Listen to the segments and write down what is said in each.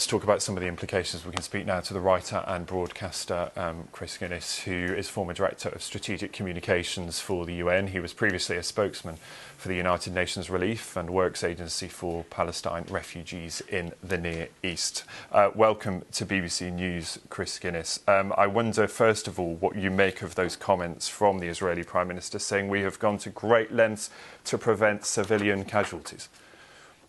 let's talk about some of the implications. We can speak now to the writer and broadcaster Chris Gunness, who is former Director of Strategic Communications for the UN. He was previously a spokesman for the United Nations Relief and Works Agency for Palestine refugees in the Near East. Welcome to BBC News, Chris Gunness. I wonder, first of all, what you make of those comments from the Israeli Prime Minister saying we have gone to great lengths to prevent civilian casualties.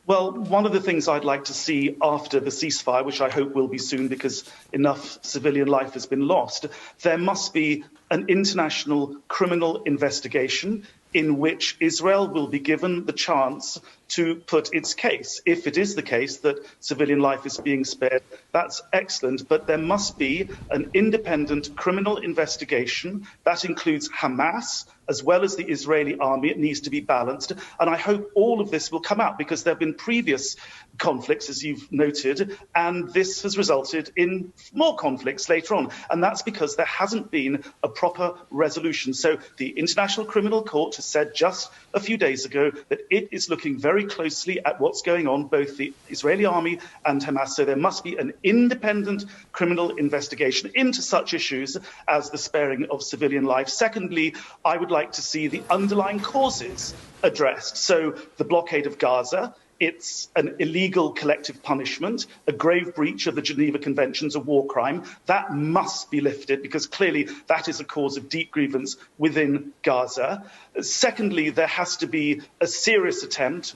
Well, one of the things I'd like to see after the ceasefire, which I hope will be soon because enough civilian life has been lost, there must be an international criminal investigation in which Israel will be given the chance to put its case. If it is the case that civilian life is being spared, that's excellent, but there must be an independent criminal investigation that includes Hamas as well as the Israeli army. It needs to be balanced, and I hope all of this will come out because there have been previous conflicts, as you've noted, and this has resulted in more conflicts later on, and that's because there hasn't been a proper resolution. So the International Criminal Court has said just a few days ago that it is looking very closely at what's going on, both the Israeli army and Hamas. So there must be an independent criminal investigation into such issues as the sparing of civilian life. Secondly, I would like to see the underlying causes addressed. So the blockade of Gaza, it's an illegal collective punishment, a grave breach of the Geneva Conventions, a war crime. That must be lifted because clearly that is a cause of deep grievance within Gaza. Secondly, there has to be a serious attempt,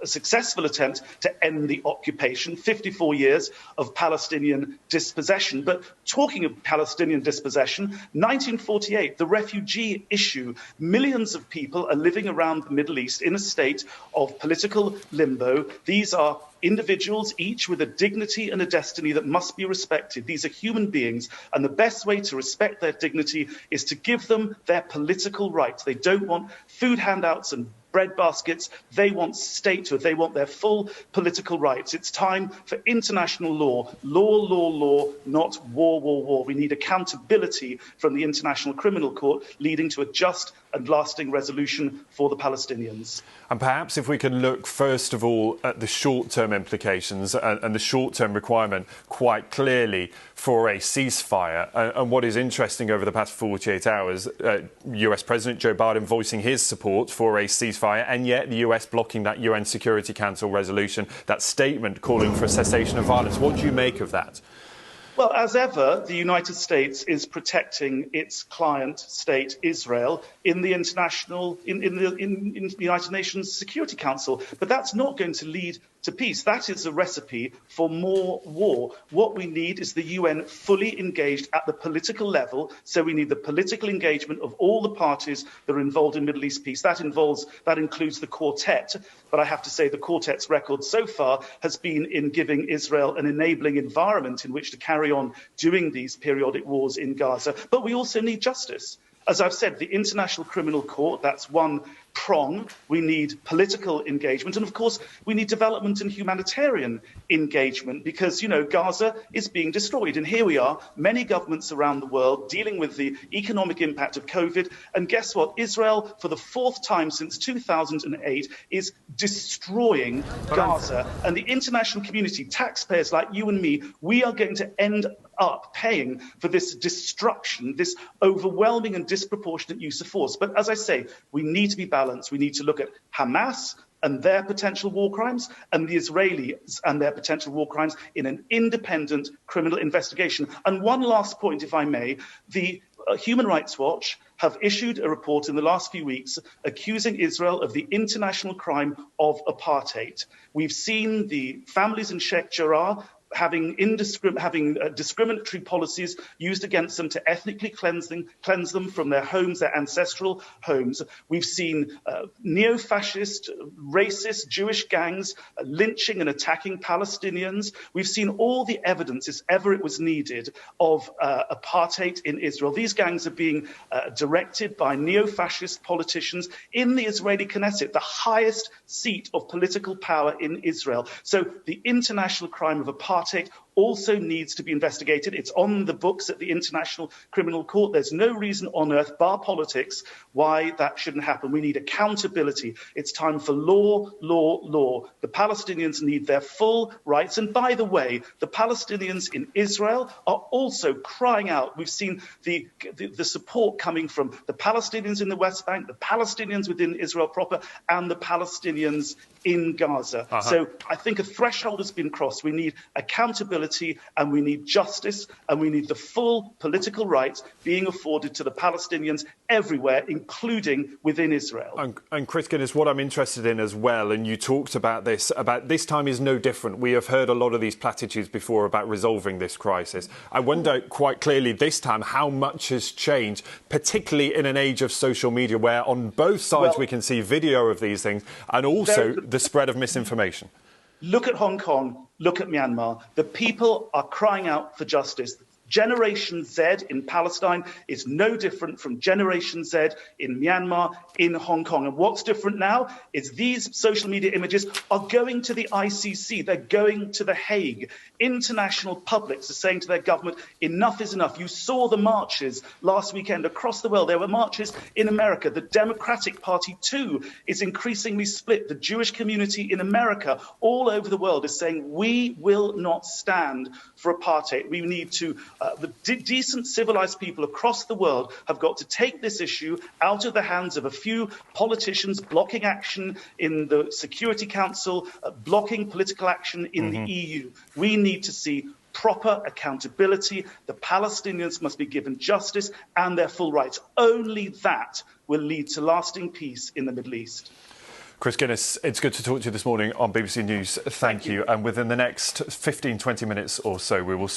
a successful attempt to end the occupation, 54 years of Palestinian dispossession. But talking of Palestinian dispossession, 1948, the refugee issue, millions of people are living around the Middle East in a state of political limbo. These are individuals, each with a dignity and a destiny that must be respected. These are human beings, and the best way to respect their dignity is to give them their political rights. They don't want food handouts and bread baskets. They want statehood. They want their full political rights. It's time for international law. Law, not war. We need accountability from the International Criminal Court, leading to a just and lasting resolution for the Palestinians. And perhaps if we can look first of all at the short-term implications and the short-term requirement quite clearly for a ceasefire. And what is interesting over the past 48 hours, US President Joe Biden voicing his support for a ceasefire, and yet the US blocking that UN Security Council resolution, that statement calling for a cessation of violence. What do you make of that? Well, as ever, the United States is protecting its client state, Israel, in the United Nations Security Council. But that's not going to lead to peace. That is a recipe for more war. What we need is the UN fully engaged at the political level. So we need the political engagement of all the parties that are involved in Middle East peace. That includes the quartet. But I have to say the quartet's record so far has been in giving Israel an enabling environment in which to carry on doing these periodic wars in Gaza. But we also need justice. As I've said, the International Criminal Court, that's one prong. We need political engagement. And of course, we need development and humanitarian engagement because, Gaza is being destroyed. And here we are, many governments around the world dealing with the economic impact of COVID. And guess what? Israel, for the fourth time since 2008, is destroying Gaza. And the international community, taxpayers like you and me, we are going to end up paying for this destruction, this overwhelming and disproportionate use of force. But as I say, we need to be balanced. We need to look at Hamas and their potential war crimes and the Israelis and their potential war crimes in an independent criminal investigation. And one last point, if I may, the Human Rights Watch have issued a report in the last few weeks accusing Israel of the international crime of apartheid. We've seen the families in Sheikh Jarrah having discriminatory policies used against them to ethnically cleanse them from their homes, their ancestral homes. We've seen neo-fascist, racist Jewish gangs lynching and attacking Palestinians. We've seen all the evidence, if ever it was needed, of apartheid in Israel. These gangs are being directed by neo-fascist politicians in the Israeli Knesset, the highest seat of political power in Israel. So the international crime of apartheid also needs to be investigated. It's on the books at the International Criminal Court. There's no reason on earth, bar politics, why that shouldn't happen. We need accountability. It's time for law, law, law. The Palestinians need their full rights. And by the way, the Palestinians in Israel are also crying out. We've seen the support coming from the Palestinians in the West Bank, the Palestinians within Israel proper, and the Palestinians in Gaza. So I think a threshold has been crossed. We need accountability and we need justice and we need the full political rights being afforded to the Palestinians everywhere, including within Israel. And Chris Gunness, what I'm interested in as well, and you talked about this time is no different. We have heard a lot of these platitudes before about resolving this crisis. I wonder quite clearly this time how much has changed, particularly in an age of social media where on both sides we can see video of these things and also the spread of misinformation. Look at Hong Kong, look at Myanmar. The people are crying out for justice. Generation Z in Palestine is no different from Generation Z in Myanmar, in Hong Kong. And what's different now is these social media images are going to the ICC. They're going to The Hague. International publics are saying to their government, enough is enough. You saw the marches last weekend across the world. There were marches in America. The Democratic Party, too, is increasingly split. The Jewish community in America, all over the world, is saying we will not stand for apartheid. We need to the decent, civilized people across the world have got to take this issue out of the hands of a few politicians blocking action in the Security Council, blocking political action in the EU. We need to see proper accountability. The Palestinians must be given justice and their full rights. Only that will lead to lasting peace in the Middle East. Chris Gunness, it's good to talk to you this morning on BBC News. Thank you. And within the next 15, 20 minutes or so, we will speak